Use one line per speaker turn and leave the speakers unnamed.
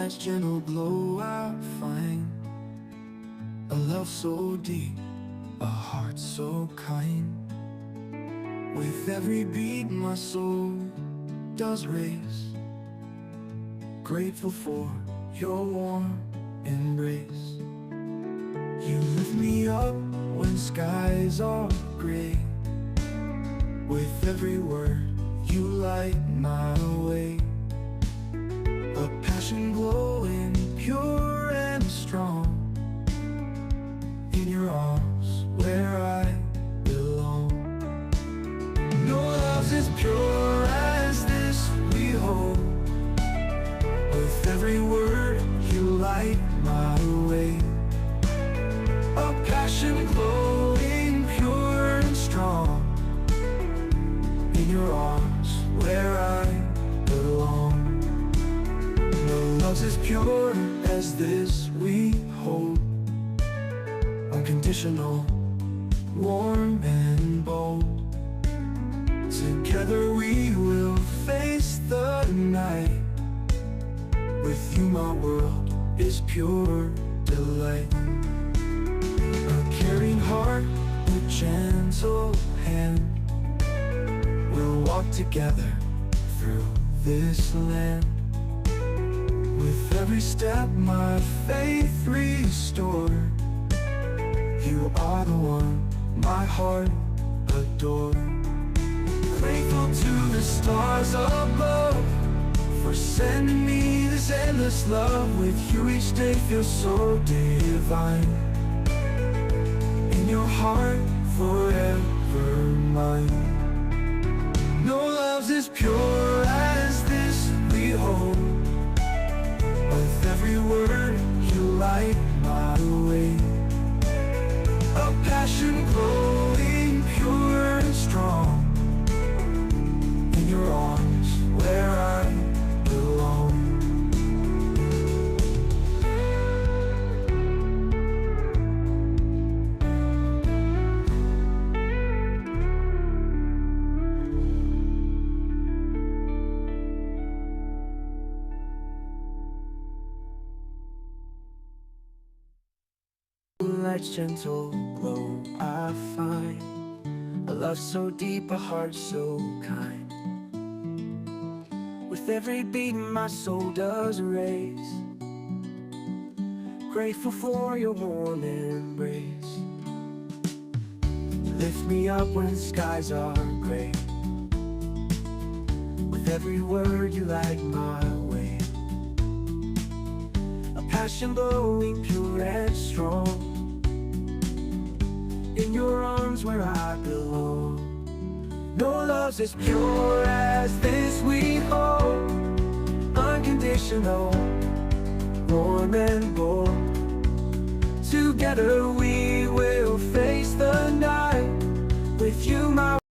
moonlight's gentle glow I find a love so deep, a heart so kind. With every beat my soul does race, grateful for your warm embrace. You lift me up when skies are gray. With every word you light my way. A passion glowing, pure and strong. In your arms where I belong. No love's as pure as this we hold. With every word you light my way. A passion glowing, pure and strong. In your arms where I belong. No love's as pure as this we hold. Unconditional, warm and bold. Together we will face the night. With you my world is pure delight. A caring heart, a gentle hand. We'll walk together through this land. With every step my faith restored. You are the one my heart adored. Grateful to the stars above for sending me this endless love. With you each day feels so divine. In your heart forever mine. No love's as pure as this we hold. With every word you light my way. A passion glowing, pure and strong. In your arms where I belong. Moonlight's gentle glow I find a love so deep, a heart so kind. With every beat my soul does race, grateful for your warm embrace. Lift me up when skies are gray. With every word you light my way. A passion glowing, pure and strong. In your arms where I belong. No love's as pure as this we hold. Unconditional, warm and bold. Together